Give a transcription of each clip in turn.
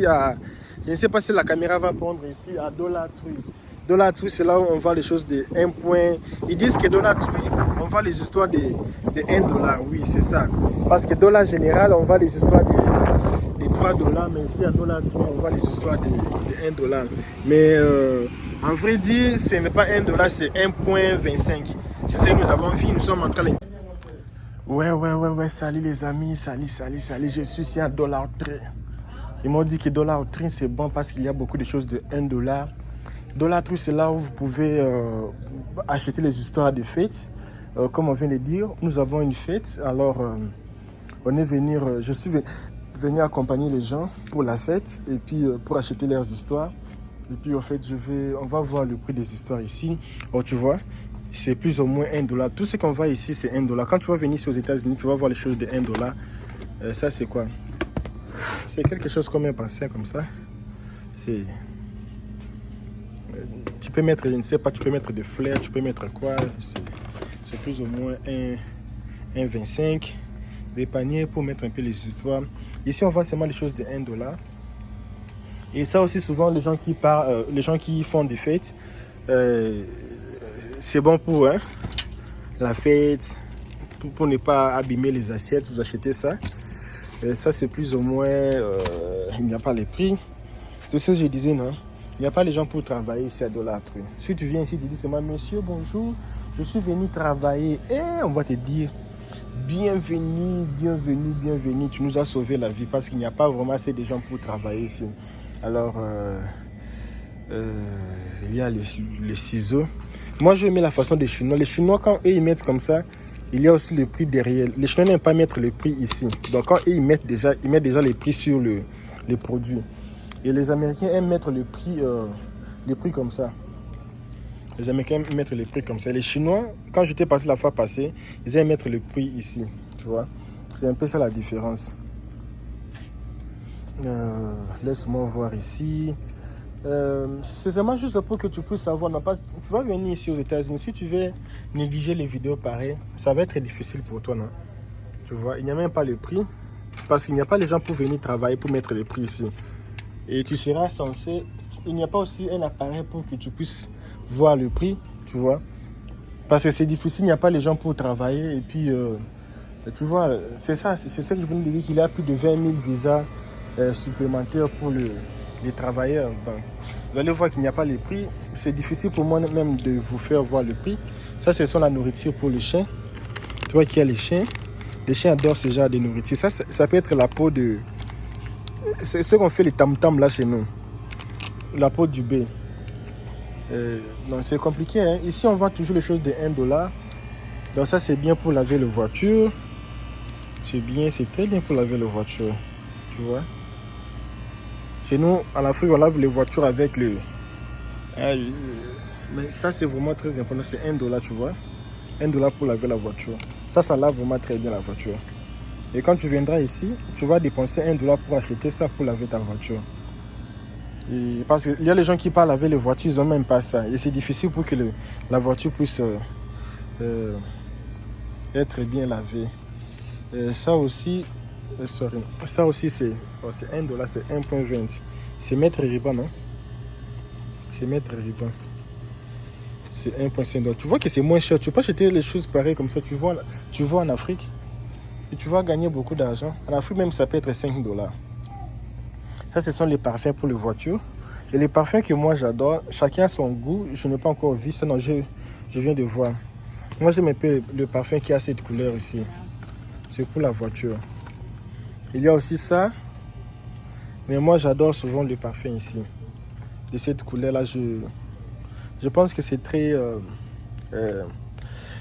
Je ne sais pas si la caméra va prendre ici à Dollar Tree. Dollar Tree, c'est là où on voit les choses de 1 point. Ils disent que Dollar Tree, on voit les histoires de 1 dollar. Oui, c'est ça. Parce que Dollar Général, on voit les histoires de 3 dollars. Mais ici à Dollar Tree, on voit les histoires de 1 dollar. Mais en vrai dire, ce n'est pas 1 dollar, c'est 1,25. C'est ce que nous avons vu. Nous sommes en train de... Ouais, salut les amis, salut, je suis ici à Dollar Tree. Ils m'ont dit que Dollar Tree c'est bon parce qu'il y a beaucoup de choses de 1 dollar. Dollar Tree c'est là où vous pouvez acheter les histoires de fêtes. Comme on vient de dire, nous avons une fête, alors on est venu, je suis venu accompagner les gens pour la fête et puis pour acheter leurs histoires. Et puis en fait, on va voir le prix des histoires ici. Oh, tu vois, c'est plus ou moins 1 dollar. Tout ce qu'on voit ici, c'est 1 dollar. Quand tu vas venir ici aux États-Unis, tu vas voir les choses de 1 dollar. Ça, c'est quoi? C'est quelque chose comme un bassin comme ça. C'est... Tu peux mettre, je ne sais pas, tu peux mettre des fleurs, tu peux mettre quoi? C'est plus ou moins 1,25. Des paniers pour mettre un peu les histoires. Ici, on voit seulement les choses de 1 dollar. Et ça aussi, souvent, les gens qui font des fêtes, c'est bon pour la fête, pour ne pas abîmer les assiettes, vous achetez ça. Et ça, c'est plus ou moins, il n'y a pas les prix. C'est ce que je disais, non? Il n'y a pas les gens pour travailler ici à Dollar Tree. Si tu viens ici, tu dis, c'est moi, monsieur, bonjour, je suis venu travailler. Et on va te dire, bienvenue, tu nous as sauvé la vie parce qu'il n'y a pas vraiment assez de gens pour travailler ici. Alors, il y a les ciseaux. Moi, je mets la façon des Chinois. Les Chinois, quand eux, ils mettent comme ça, il y a aussi le prix derrière. Les Chinois n'aiment pas mettre le prix ici. Donc, quand eux, ils mettent déjà les prix sur les produits. Et les Américains aiment mettre les prix comme ça. Les Américains aiment mettre les prix comme ça. Les Chinois, quand j'étais passé la fois passée, ils aiment mettre le prix ici. Tu vois, c'est un peu ça la différence. Laisse-moi voir ici. C'est vraiment juste pour que tu puisses savoir. Non, pas, tu vas venir ici aux États-Unis. Si tu veux négliger les vidéos pareilles, ça va être difficile pour toi, non? Tu vois, il n'y a même pas le prix. Parce qu'il n'y a pas les gens pour venir travailler pour mettre les prix ici. Et tu seras censé... Il n'y a pas aussi un appareil pour que tu puisses voir le prix, tu vois. Parce que c'est difficile, il n'y a pas les gens pour travailler. Et puis, tu vois, c'est ça que je voulais dire, qu'il y a plus de 20 000 visas supplémentaires pour les travailleurs. Donc, vous allez voir qu'il n'y a pas les prix. C'est difficile pour moi même de vous faire voir le prix. Ça, c'est sur la nourriture pour les chiens. Tu vois qu'il y a les chiens. Les chiens adorent ce genre de nourriture. Ça peut être la peau de... C'est ce qu'on fait les tam-tams là chez nous. La peau du bœuf. Donc c'est compliqué. Hein? Ici, on vend toujours les choses de 1 dollar. Donc ça, c'est bien pour laver la voiture. C'est très bien pour laver la voiture. Tu vois. Chez nous, en Afrique, on lave les voitures avec le... Mais ça, c'est vraiment très important. C'est 1 dollar, tu vois. 1 dollar pour laver la voiture. Ça lave vraiment très bien la voiture. Et quand tu viendras ici, tu vas dépenser 1 dollar pour acheter ça pour laver ta voiture. Et parce qu'il y a les gens qui parlent laver les voitures, ils n'ont même pas ça. Et c'est difficile pour que la voiture puisse être bien lavée. Ça aussi, c'est 1 dollar, c'est 1,20. C'est mètre riban, non? C'est mètre riban. C'est 1,5 dollar. Tu vois que c'est moins cher. Tu peux acheter les choses pareilles comme ça. Tu vois en Afrique. Et tu vas gagner beaucoup d'argent. En Afrique même, ça peut être 5 dollars. Ça, ce sont les parfums pour les voitures. Et les parfums que moi, j'adore, chacun a son goût. Je n'ai pas encore vu ça, non, je viens de voir. Moi, j'aime un peu le parfum qui a cette couleur ici. C'est pour la voiture. Il y a aussi ça. Mais moi, j'adore souvent le parfum ici. De cette couleur-là, je pense que c'est très...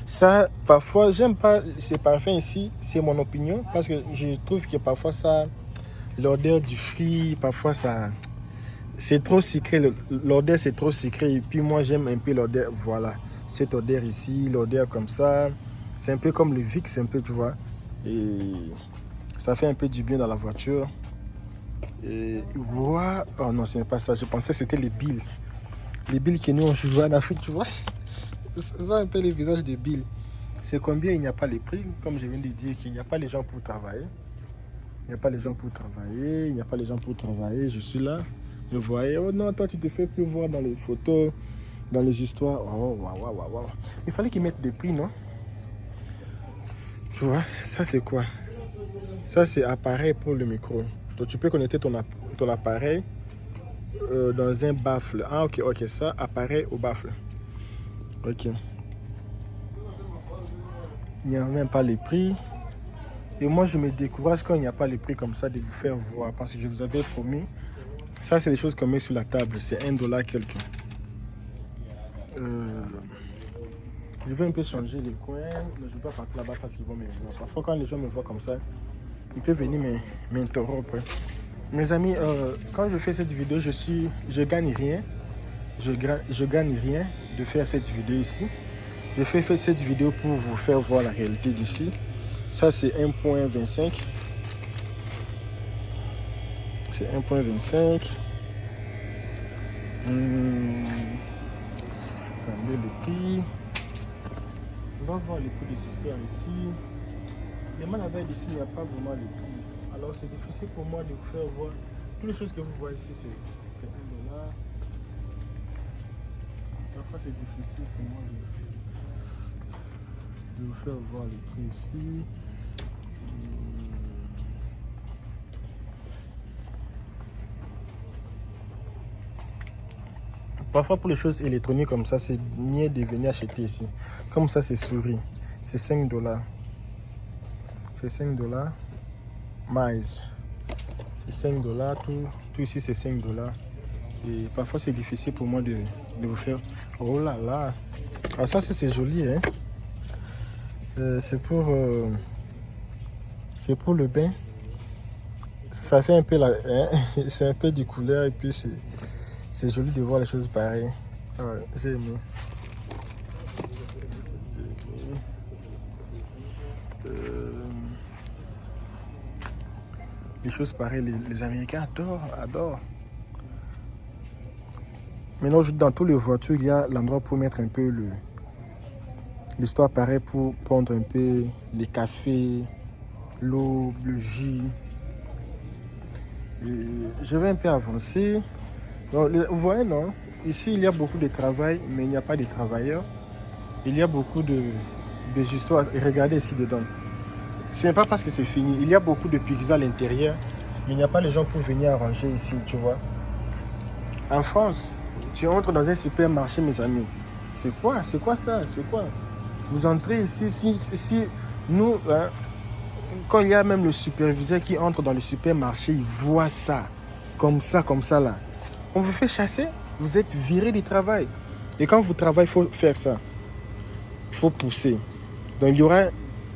ça, parfois, j'aime pas ces parfums ici. C'est mon opinion. Parce que je trouve que parfois, ça... L'odeur du fruit, parfois, ça... C'est trop sucré. L'odeur, c'est trop sucré. Et puis, moi, j'aime un peu l'odeur. Voilà. Cette odeur ici, l'odeur comme ça. C'est un peu comme le Vicks, un peu, tu vois. Et ça fait un peu du bien dans la voiture. Et voilà. Oh non, ce n'est pas ça. Je pensais que c'était les billes. Les billes que nous, on joue en Afrique, tu vois. C'est ça un peu le visage de Bill. C'est combien il n'y a pas les prix. Comme je viens de dire, qu'il n'y a pas les gens pour travailler. Il n'y a pas les gens pour travailler. Il n'y a pas les gens pour travailler. Je suis là. Je voyais. Oh non, toi, tu te fais plus voir dans les photos, dans les histoires. Oh, waouh, waouh, waouh. Il fallait qu'ils mettent des prix, non? Tu vois, ça, c'est quoi? Ça, c'est appareil pour le micro. Donc, tu peux connecter ton appareil dans un baffle. Ah, ok, ok. Ça, appareil au baffle. Ok. Il n'y a même pas les prix. Et moi, je me décourage quand il n'y a pas les prix comme ça de vous faire voir. Parce que je vous avais promis. Ça, c'est les choses qu'on met sur la table. C'est $1 quelqu'un. Je vais un peu changer les coins. Mais je ne vais pas partir là-bas parce qu'ils vont me voir. Parfois, quand les gens me voient comme ça, ils peuvent venir m'interrompre. Mes amis, quand je fais cette vidéo, je gagne rien. Je gagne rien de faire cette vidéo ici. Je fais cette vidéo pour vous faire voir la réalité d'ici. Ça, c'est 1.25. C'est 1.25. Regardez le prix. On va voir les prix des histoires ici. Les malavais d'ici, il n'y a pas vraiment les prix. Alors, c'est difficile pour moi de vous faire voir. Toutes les choses que vous voyez ici, c'est $1. Parfois, c'est difficile pour moi de vous faire voir les prix ici. Parfois, pour les choses électroniques comme ça, c'est mieux de venir acheter ici. Comme ça, c'est souris. C'est $5. C'est $5. Maïs. C'est $5. Tout ici, c'est $5. Et parfois, c'est difficile pour moi de vous faire. Oh là là. Ah, ça, c'est joli, hein. C'est pour le bain. Ça fait un peu la, hein? C'est un peu du couleur et puis c'est joli de voir les choses pareilles. Ouais, j'ai aimé. Les choses pareilles, les Américains adorent. Maintenant, dans toutes les voitures, il y a l'endroit pour mettre un peu l'histoire pareille pour prendre un peu les cafés, l'eau, le jus. Et je vais un peu avancer. Donc, vous voyez, non? Ici, il y a beaucoup de travail, mais il n'y a pas de travailleurs. Il y a beaucoup de histoires. Et regardez ici dedans. Ce n'est pas parce que c'est fini. Il y a beaucoup de pizzas à l'intérieur, mais il n'y a pas les gens pour venir arranger ici, tu vois. En France, tu entres dans un supermarché, mes amis. C'est quoi ça? C'est quoi? Vous entrez ici, si nous, hein, quand il y a même le superviseur qui entre dans le supermarché, il voit ça, comme ça là. On vous fait chasser, vous êtes viré du travail. Et quand vous travaillez, il faut faire ça. Il faut pousser. Donc il y aura,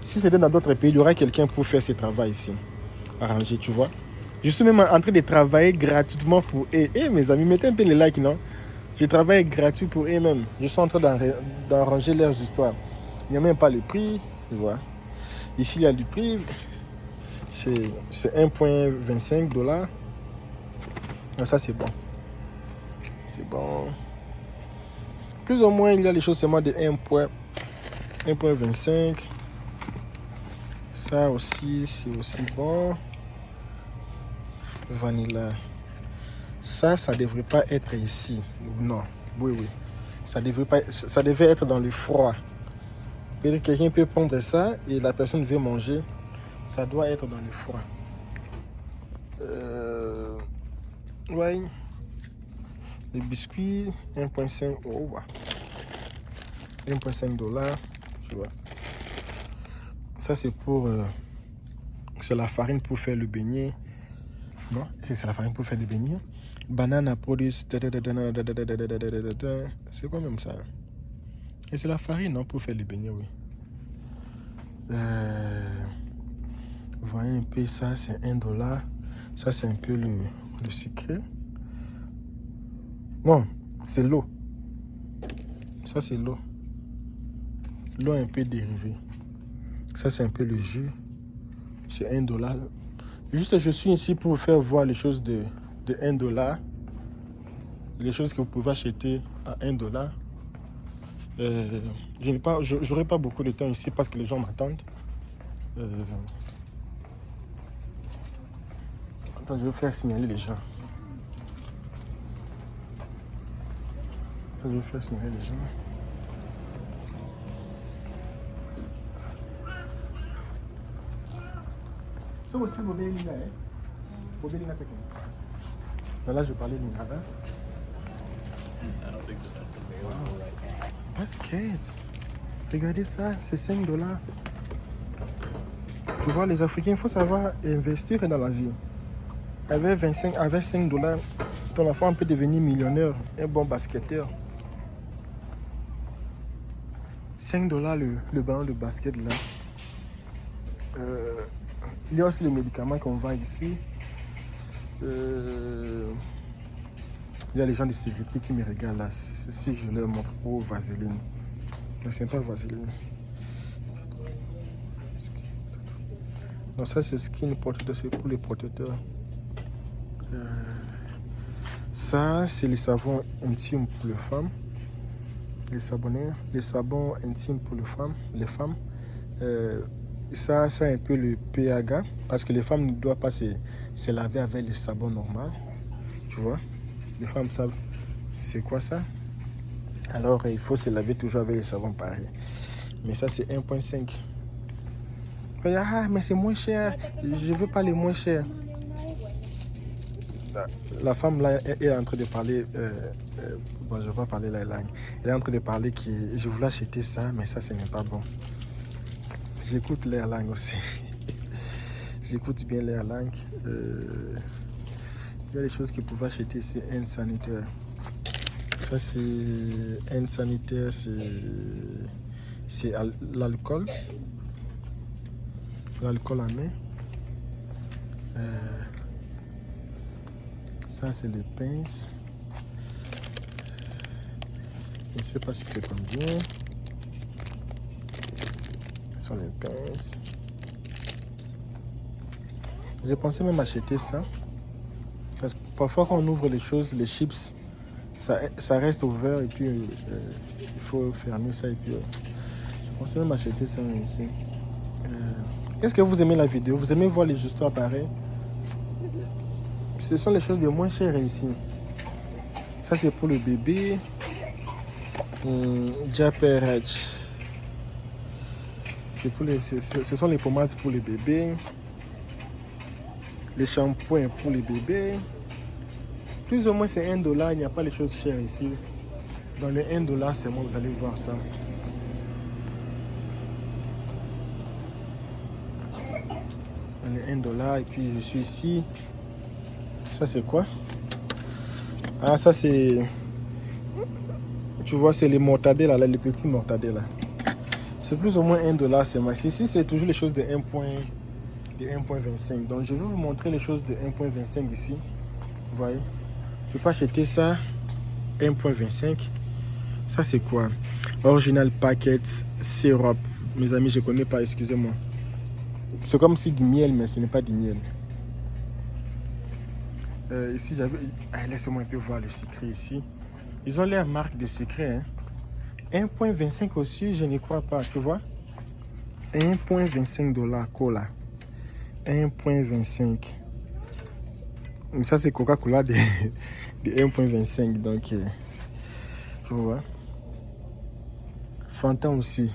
si c'était dans d'autres pays, il y aura quelqu'un pour faire ce travail ici. Arranger, tu vois. Je suis même en train de travailler gratuitement pour eux. Eh, mes amis, mettez un peu les likes, non? Je travaille gratuit pour eux-mêmes. Je suis en train d'arranger leurs histoires. Il n'y a même pas le prix, tu vois. Ici, il y a du prix. C'est $1.25. Ça, c'est bon. C'est bon. Plus ou moins, il y a les choses seulement de 1.25. Ça aussi, c'est aussi bon. Vanilla. Ça devrait pas être ici. Non. Oui. Ça devait être dans le froid. Peut-être quelqu'un peut prendre ça et la personne veut manger. Ça doit être dans le froid. Ouais. Les biscuits, 1.5 €. $1.5, tu vois. Ça, c'est pour... c'est la farine pour faire le beignet. Non, c'est la farine pour faire le beignet. Banana produce... C'est quoi même ça? Et c'est la farine, non, pour faire les beignets, oui. Voyez un peu ça, c'est $1. Ça, c'est un peu le sucré. Non, c'est l'eau. Ça, c'est l'eau. L'eau un peu dérivée. Ça, c'est un peu le jus. C'est $1. Juste, je suis ici pour vous faire voir les choses de $1. Les choses que vous pouvez acheter à $1. Je n'aurai pas beaucoup de temps ici parce que les gens m'attendent. Attends, je vais faire signaler les gens. Attends, je vais faire signaler les gens. C'est aussi Bobelina, hein? Bobelina technique. Là, je parlais de Nada. Wow. Basket. Regardez ça, c'est 5 $. Tu vois, les Africains, il faut savoir investir dans la vie. Avec 5 $, ton enfant peut devenir millionnaire, un bon basketteur. 5 $ le ballon de basket là. Il y a aussi les médicaments qu'on vend ici. Il y a les gens de sécurité qui me regardent là. Si je leur montre, oh, vaseline. Non, c'est pas vaseline. Donc ça c'est skin protecteur, c'est pour les protecteurs. Ça c'est les savons intimes pour les femmes. Les savons intimes pour les femmes. Ça c'est un peu le pH, parce que les femmes ne doivent pas se laver avec le savon normal. Tu vois, les femmes savent c'est quoi ça. Alors il faut se laver toujours avec le savon pareil. Mais ça c'est 1.5. Ah, mais c'est moins cher. Je veux pas les moins chers. La femme là est en train de parler. Bon, je vais pas parler la langue. Elle est en train de parler que je voulais acheter ça, mais ça, ce n'est pas bon. J'écoute l'air langue aussi. J'écoute bien l'air langue. Il y a des choses qu'ils pouvaient acheter, c'est hand sanitaire. Ça, c'est hand sanitaire, c'est l'alcool. L'alcool à main. Ça c'est le pince. Je ne sais pas si c'est combien. Ce sont les pinces. J'ai pensé même acheter ça. Parce que parfois quand on ouvre les choses, les chips, ça reste ouvert et puis il faut fermer ça. Et puis je pensais même acheter ça ici. Est-ce que vous aimez la vidéo? Vous aimez voir les histoires pareilles? Ce sont les choses les moins chères ici. Ça c'est pour le bébé. Japerach. Ce sont les pommades pour les bébés. Les shampoings pour les bébés. Plus ou moins c'est 1 $. Il n'y a pas les choses chères ici. Dans le 1 $, c'est moi, vous allez voir ça. Dans le 1 $, et puis je suis ici. Ça c'est quoi? Ah, ça c'est... Tu vois, c'est les mortadelles là, les petits mortadelles là. C'est plus ou moins 1 $, c'est max. Ici, c'est toujours les choses de 1.25. Donc, je vais vous montrer les choses de 1.25 ici. Vous voyez? Tu peux acheter ça 1.25. Ça, c'est quoi? Original Packet Syrup. Mes amis, je ne connais pas, excusez-moi. C'est comme si du miel, mais ce n'est pas du miel. Ici, j'avais... Ah, laissez-moi un peu voir le secret ici. Ils ont l'air marque de secret. Hein? 1.25 aussi, je ne crois pas, tu vois. 1.25 $ cola. 1.25. Ça, c'est Coca-Cola de 1.25. Donc, tu vois. Fanta aussi.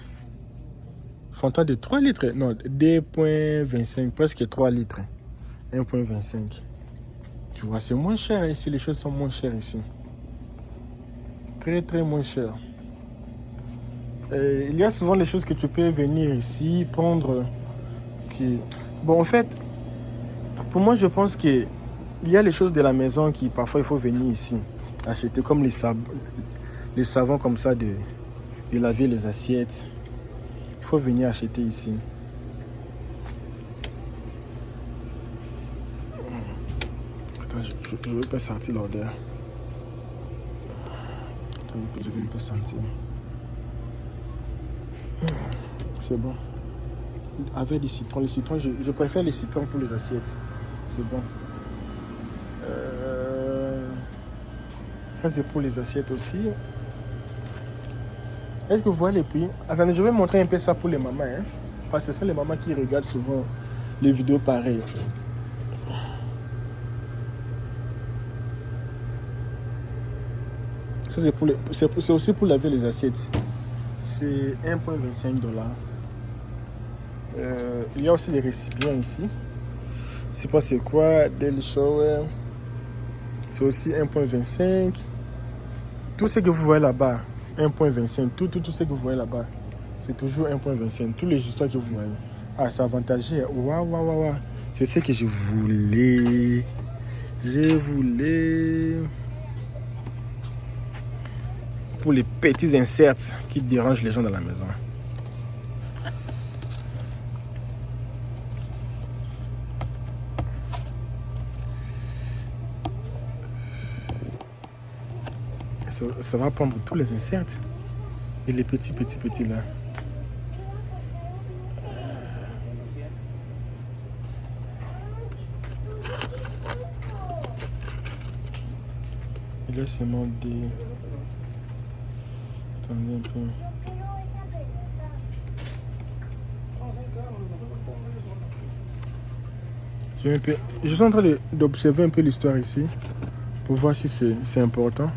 Fanta de 3 litres. Non, 2.25, presque 3 litres. 1.25. Tu vois, c'est moins cher ici. Les choses sont moins chères ici. Très, très moins cher. Il y a souvent les choses que tu peux venir ici prendre. Bon, en fait, pour moi, je pense que il y a les choses de la maison qui parfois il faut venir ici acheter, comme les savons comme ça de laver les assiettes. Il faut venir acheter ici. Attends, je ne vais pas sentir l'odeur. Je ne vais pas sentir. C'est bon. Avec des citrons. Les citrons, je préfère les citrons pour les assiettes. C'est bon. Ça, c'est pour les assiettes aussi. Est-ce que vous voyez les prix? Attendez, je vais montrer un peu ça pour les mamans. Hein? Parce que ce sont les mamans qui regardent souvent les vidéos pareilles. Ça, c'est aussi pour laver les assiettes. C'est 1,25 $. Il y a aussi les récipients ici. Je sais pas c'est quoi. Daily Shower. C'est aussi 1,25 $. Tout ce que vous voyez là-bas, 1,25 $. Tout ce que vous voyez là-bas, c'est toujours 1,25 $. Tous les histoires que vous voyez. Ah, c'est avantageux. Waouh. C'est ce que je voulais. Pour les petits inserts qui dérangent les gens dans la maison. Ça va prendre tous les inserts. Et les petits là. Il a seulement des... Attendez un peu. Je suis en train d'observer un peu l'histoire ici. Pour voir si c'est important.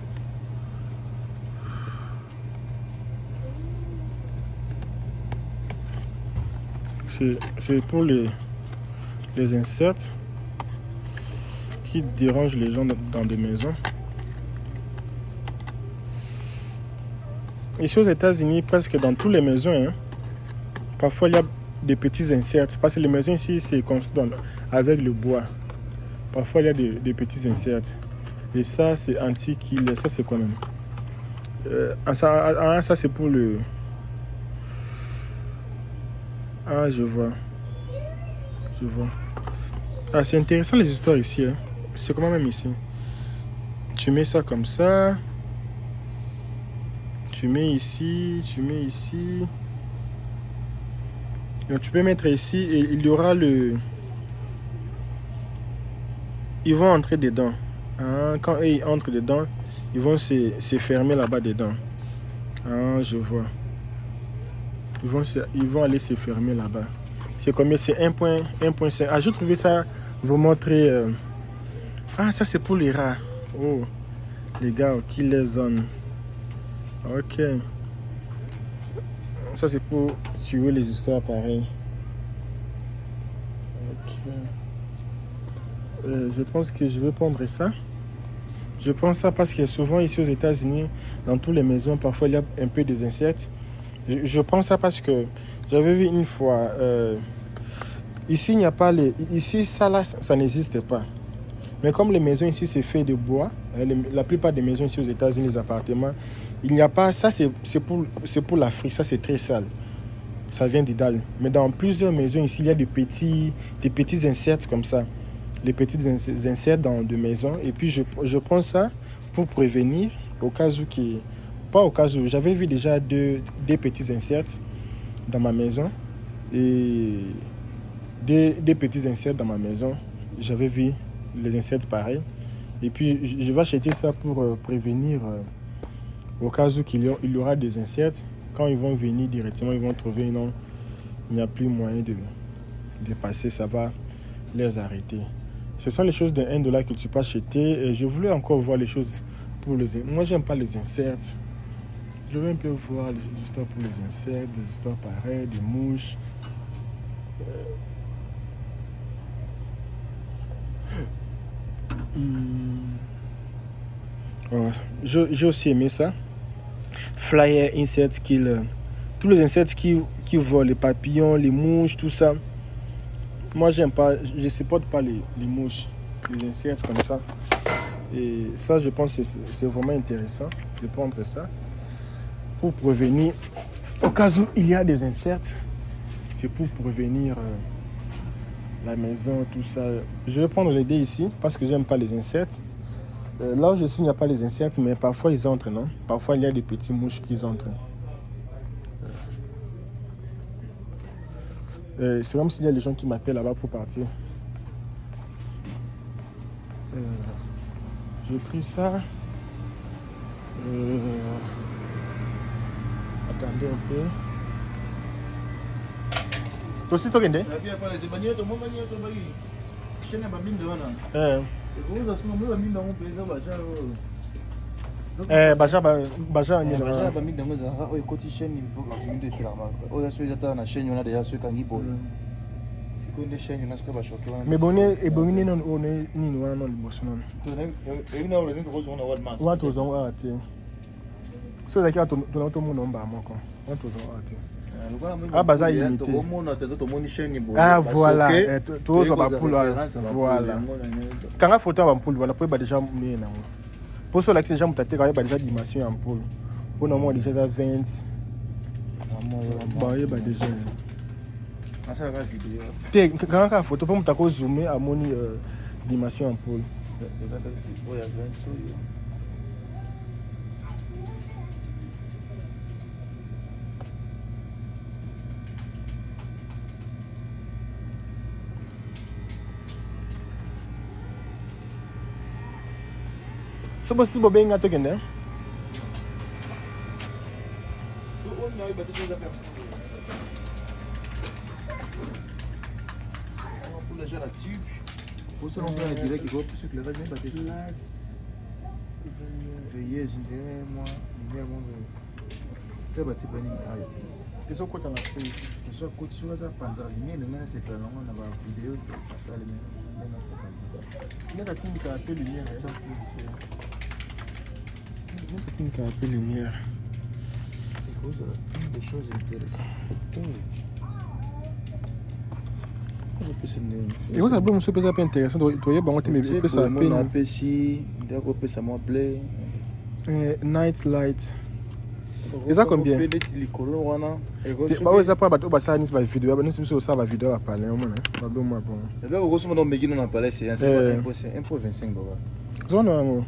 C'est pour les inserts qui dérangent les gens dans des maisons. Ici aux États-Unis, presque dans toutes les maisons, hein, parfois il y a des petits inserts. Parce que les maisons ici, c'est construit avec le bois. Parfois il y a des petits inserts. Et ça, c'est anti-killer. Ça, c'est quoi même? Ça, c'est pour le... Ah, je vois. Ah, c'est intéressant les histoires ici. Hein. C'est comment même ici? Tu mets ça comme ça. Tu mets ici. Donc, tu peux mettre ici et il y aura le... Ils vont entrer dedans. Hein, quand eux, ils entrent dedans, ils vont se fermer là-bas dedans. Ah, je vois. Ils vont aller se fermer là-bas. C'est combien? C'est 1,5. Ah, je trouvais ça vous montrer... Ah, ça c'est pour les rats. Oh, les gars, qui les zone. Ok. Ça c'est pour tuer les histoires pareilles. Ok. Je pense que je vais prendre ça. Je prends ça parce que souvent ici aux États-Unis, dans toutes les maisons, parfois il y a un peu des insectes. Je prends ça parce que j'avais vu une fois, ici il n'y a pas les... Ici ça là, ça n'existe pas. Mais comme les maisons ici c'est fait de bois, la plupart des maisons ici aux États-Unis, les appartements, il n'y a pas... Ça c'est pour l'Afrique, ça c'est très sale. Ça vient d'Idal. Mais dans plusieurs maisons ici, il y a des petits insectes comme ça. Les petits insectes dans des maisons. Et puis je prends ça pour prévenir au cas où qui... Pas au cas où. J'avais vu déjà des petits insectes dans ma maison. Et des petits insectes dans ma maison. J'avais vu les insectes pareils. Et puis je vais acheter ça pour prévenir au cas où il y aura des insectes. Quand ils vont venir directement, ils vont trouver non, il n'y a plus moyen de passer. Ça va les arrêter. Ce sont les choses de 1 $ que tu peux acheter. Et je voulais encore voir les choses pour les... Moi, j'aime pas les insectes. Je veux un peu voir les histoires pour les insectes, des histoires pareilles, des mouches. Voilà. J'ai aussi aimé ça. Flyer Insect Kill. Tous les insectes qui volent, les papillons, les mouches, tout ça. Moi, j'aime pas, je supporte pas les mouches, les insectes comme ça. Et ça, je pense que c'est vraiment intéressant de prendre ça pour prévenir. Au cas où il y a des insectes, c'est pour prévenir la maison, tout ça. Je vais prendre les dés ici parce que j'aime pas les insectes. Là où je suis, il n'y a pas les insectes, mais parfois ils entrent, non? Parfois il y a des petits mouches qui entrent. C'est comme s'il y a des gens qui m'appellent là-bas pour partir. J'ai pris ça. Attendez un peu. Toi aussi, toi, Gende? Baja mis dans le côté chaîne, il faut que de faire la marque. Oh, là, celui-là, dans la chaîne, on a déjà ceux qui ont dit c'est quoi les chaînes, on a ce que va choquer. Mais bonnet et bonnet non on est ni nous non le boss non. Et nous on les rose on a what man. What was on art. So that tout le monde en bas moi quoi. What was on art. Ah baza imité. Ah voilà, tout ça va pour voilà. Quand la photo va pour voilà peut déjà mais non. Pour cela que ces gens t'attendent il y a déjà dimension en poule. Pour nous moi déjà 20. Bah il y a déjà quand la photo pour me zoomer à mon dimension en pôle. C'est possible de bien gâter quelqu'un. La tube. Pour ça, on peut dire qu'il faut plus que le reste n'est pas détruit. Veillez, je dirais, moi, très bâti pas ni aïe. Ils sont quoi dans la feuille? Ils sont côté sur ça, pendant la lumière, le même c'est pas long, on a une vidéo qui ça le même Il y a une caractère lumière. Il y a une caractère lumière. Des choses intéressantes. Et vous avez un peu plus intéressant. Tu as bon, tu me ça peine. PC, d'accord, ça moi blé. Night light. Et ça combien? Bah ouais, ça pas bateau, bah ça ni pas vidéo, bah nous c'est ça va vidéo à parler au moins. Bah bon moi bon. Et là grosso modo mais qui nous en parler c'est 1.25 bah. Zone non. Non,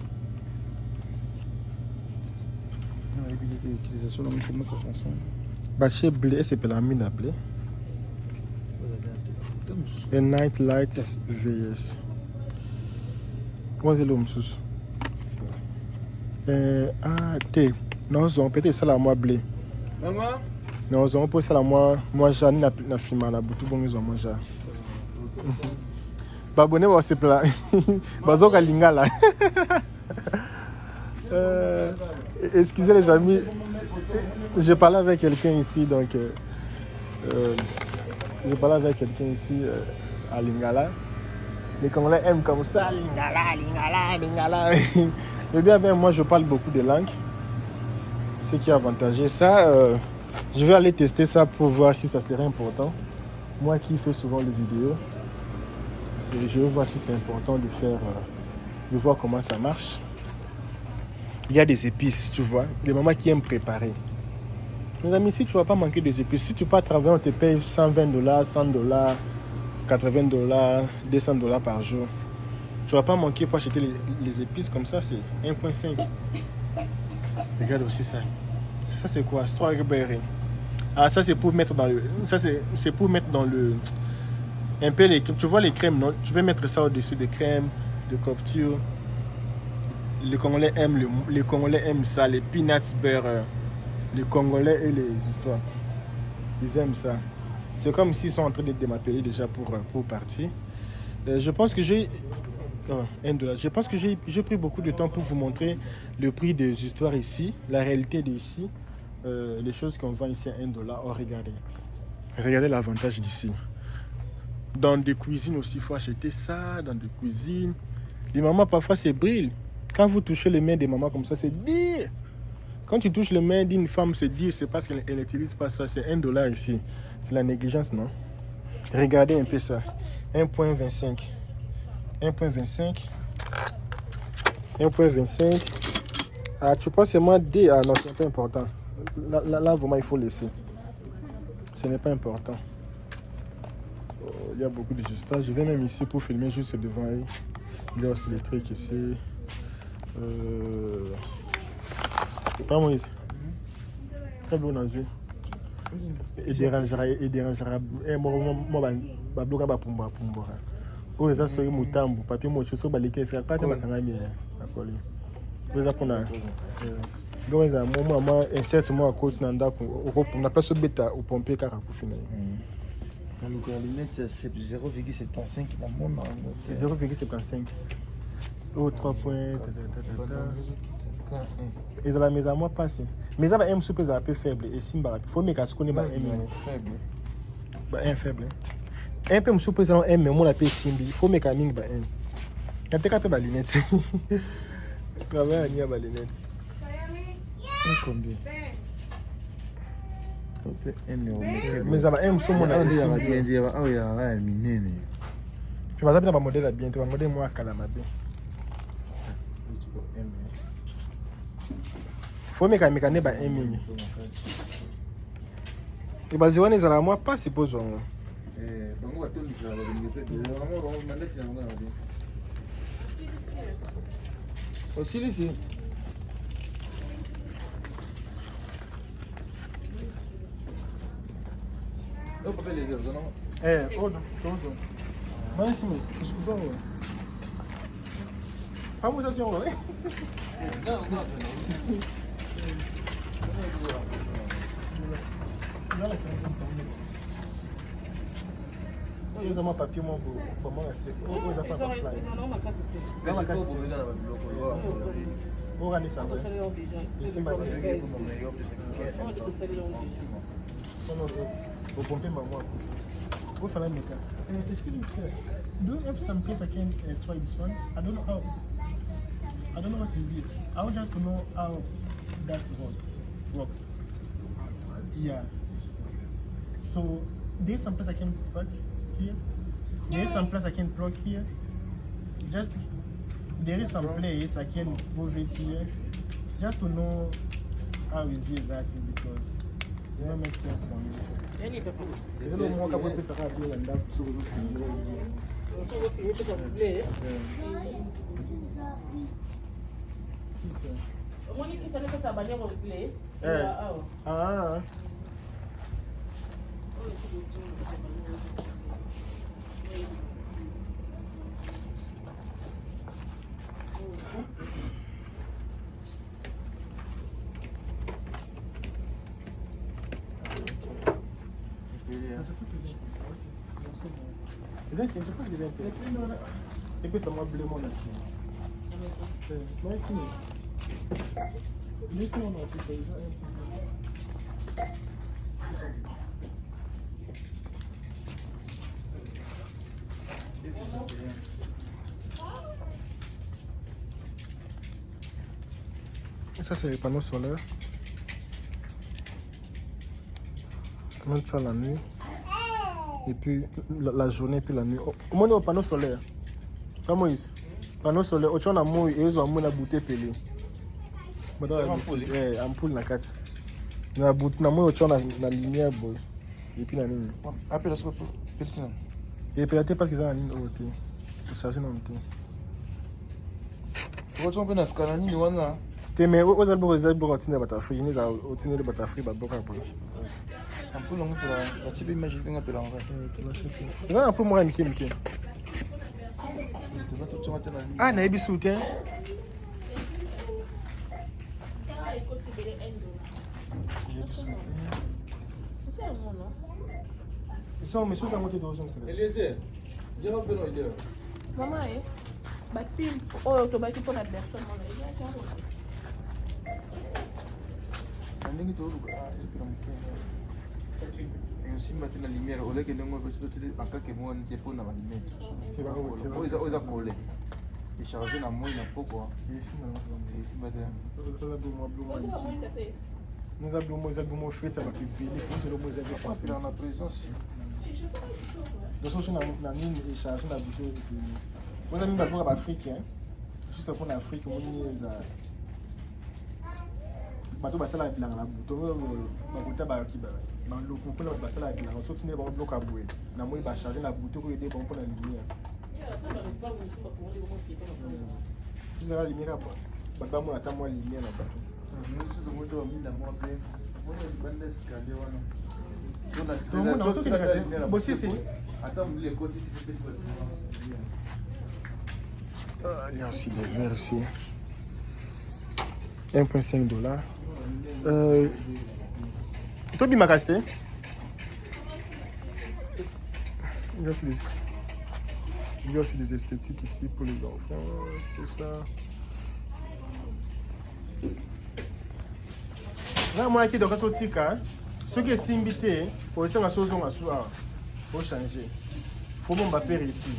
et puis l'utilisation comment ça fonctionne? Bah chez blé, c'est pour la mine à blé. Et night lights VS. Comment c'est l'homme sous? Ah, t'es. Non, on peut-être ça la moi blé. Maman? Non, on peut ça la moi j'ai na filmé la boutou bon ils ont mangé. Bah bonne moi c'est plat. Bazoka lingala. Excusez les amis. Je parlais avec quelqu'un ici donc je parlais avec quelqu'un ici à Lingala. Les Congolais aiment comme ça, Lingala, Lingala, Lingala. Mais bien avec moi, je parle beaucoup de langues. Ce qui est avantageux. Ça, je vais aller tester ça pour voir si ça serait important. Moi qui fais souvent les vidéos, et je vais voir si c'est important de faire, de voir comment ça marche. Il y a des épices, tu vois, des mamans qui aiment préparer. Mes amis, si tu ne vas pas manquer des épices, si tu pars travailler, on te paye $120, $100, $80, $200 par jour. Tu ne vas pas manquer pour acheter les épices comme ça, c'est 1.5. Regarde aussi ça. Ça c'est quoi? Strawberry. Ah ça c'est pour mettre dans le. Ça c'est pour mettre dans le. Un peu les. Tu vois les crèmes, non? Tu peux mettre ça au-dessus des crèmes, de couverture. Les Congolais aiment ça, les peanuts beurre. Les Congolais et les histoires. Ils aiment ça. C'est comme s'ils sont en train de m'appeler déjà pour partir. Je pense que j'ai... $1. Je pense que j'ai pris beaucoup de temps pour vous montrer le prix des histoires ici, la réalité d'ici, les choses qu'on vend ici à $1. Oh, regardez. Regardez l'avantage d'ici. Dans des cuisines aussi, il faut acheter ça, dans des cuisines. Les mamans, parfois, c'est brille. Quand vous touchez les mains des mamans comme ça, c'est dire. Quand tu touches les mains d'une femme, c'est dire, c'est parce qu'elle n'utilise pas ça. C'est $1 ici. C'est la négligence, non? Regardez un peu ça. 1.25. 1.25. 1.25. Ah, tu penses seulement D? Ah non, c'est pas important. Là, vraiment, il faut laisser. Ce n'est pas important. Il y a beaucoup de histoires. Je vais même ici pour filmer juste devant eux. Il y a aussi les trucs ici. Pas Moïse. Très bon dans le il dérangera. Moi, je bloque pas pour moi. Oh, ça c'est mutambu. Papier moi, je suis pas les caisses. Pas de bakangami. D'accord. Vous avez qu'on a. Donc, ils ont moi insert moi à côté nanda pour on n'a pas ce bêta au pompier car pour finir. Donc la lunette c'est 0,75 dans mon nom. 0,75. Oh 3 points. Ils ont la maison à moi passé. Mais ça va un soupe un peu faible et simba. Il faut mettre ce qu'on est faible. Un faible. Un peu soupe ça un mais moi la paix simbi. Il faut mettre un ming ba un. Quand tu as pas de lunettes. Travaille à nier ba lunettes. Combien? Mais ça va un soupe mon a bien dire ah il y a un minene. Je vais pas modèle bien, tu vas modèle moi Kalamabe. Faut mettre un mécanisme à 1 minute. Et bah, Zéwan est à la moi, pas supposons. Aussi, ici. Oh, non, ici, mais excusez-moi. Pas vous assurer, oui. Ils ont un papier, moi, pour moi, c'est. Ils ont pas de fly. Ils ont ça. Ici, ma vous pompez ma moi. Vous faites la méca. Excuse me, sir. Do you have some place I can try this one? I don't know how. I don't know what is it. I want just to know how that works. Yeah. So there's some place I can plug here. There's some place I can plug here. Just there is some place I can move it here. Just to know how is it exactly because it don't make sense for me. Is it no more couple place I can do and that so we et puis ça m'a blé mon assis. Mais ici, laissez on a tout ça. Ça c'est les panneaux solaires. On met ça la nuit. Et puis la journée puis la nuit. Au moins au panneau solaire. Pas Moïse. Panneau solaire. Au-dessus on a moi et ils ont la bouteille pelée. Ampoule na kati. Na bout na moi au-dessus on a la lumière boy. Et puis la ligne. Appelle ça pour personne. Et puis parce qu'ils ont la ligne au côté. Pour charger dans le temps. Pourquoi on peut na scanner ni wana? Mais aux albums les albums continuent à battre free, ils ont continué de battre free ba boka boy. Ampoule on peut la type image qu'on appelle en vrai. Ils ont un peu moins Mickey. Ah, na ebi soutien. Ils sont mais sous un moitié de raison c'est. Eliezer, je rappelle il est. Maman eh. Bati oh to bati pour la personne mon Ndenge to luka et puis on et aussi mettre la lumière au lieu que ndenge parce que tu en cas que moi n'était pas na lumière. C'est pas oza coller. Et charger na moi na poko. Ici na. Ici madame. Nous avons fait ça va plus vite. Je pense que dans la présence. Nous sommes dans la mine et charger la bouteille. Vous avez mis d'abord à Afrique, hein? Juste pour l'Afrique, on est à. Bateau basala la bouteille, la bouteille ba qui ba. Dans le coup, pour la basala la on saute ne ba bloc à bouer. Na moi ba charger la bouteille pour aider pour la lumière. Vous avez la lumière pas. Ba moi attends moi lumière là bateau. Nous sommes de moto mine na moi plein. Moi je bande escalier wana. Attends, les côtés il y a aussi des verres ici. 1,5 $. Tobi m'a acheté. Il y a aussi des esthétiques ici pour les enfants, tout ça. Là, moi, qui est dans le tika, ce qui est invité, pour essayer de faut changer. Faut mon papier ici.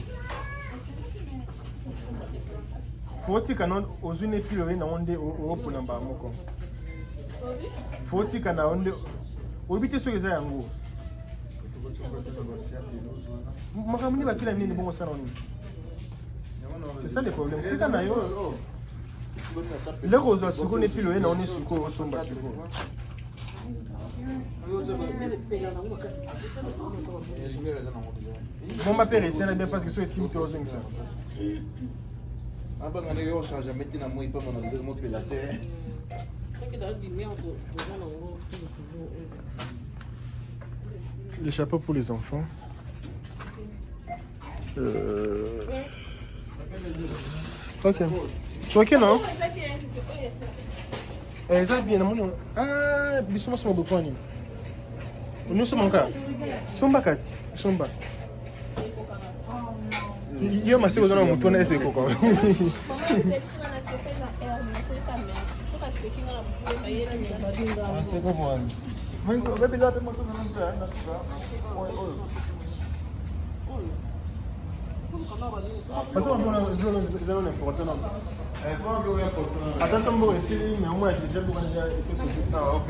Faut tika non aux une pile na onde au pour namba moko. Faut tika na onde obite so eza yango. Makamuni bakila nini bongo sana nini? C'est ça le problème. Tika na yo. Le rose suko ne pile na onde suko somba suko. Mon papier ici là bien parce que so esi mito ozongi ça. Les chapeaux pour les enfants. Ok. Ok, non? Ça bien, non? Ah, ils sont sur mon bouquin. Nous sommes encore. Somba kasi. Somba. Yo ma seko zona mutona ese koko. C'est bon moi. Mais ça va bien avec moi tout le monde là. Parce qu'on a zéro n'importe non. Attention moi ici mais moi j'ai déjà beaucoup ici sur. Ah OK.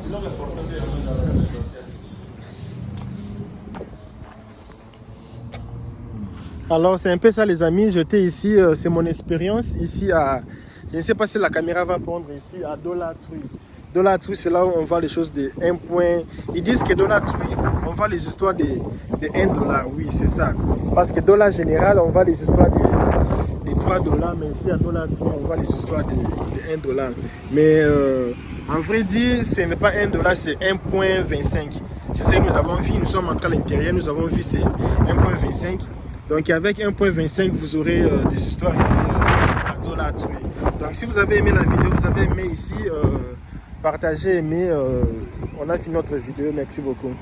Non l'important c'est Alors c'est un peu ça les amis, j'étais ici, c'est mon expérience ici à, je ne sais pas si la caméra va prendre ici à Dollar Tree. Dollar Tree c'est là où on voit les choses de 1 point, ils disent que Dollar Tree, on voit les histoires de 1 dollar, oui c'est ça. Parce que Dollar Général, on voit les histoires de 3 dollars, mais ici à Dollar Tree, on voit les histoires de 1 dollar. Mais en vrai dire, ce n'est pas 1 dollar, c'est 1.25. C'est ce que nous avons vu, nous sommes entrés à l'intérieur, nous avons vu c'est 1.25. Donc avec 1.25, vous aurez des histoires ici à Dollar Tree. Donc si vous avez aimé la vidéo, vous avez aimé ici, partagez, aimez. On a fini notre vidéo. Merci beaucoup.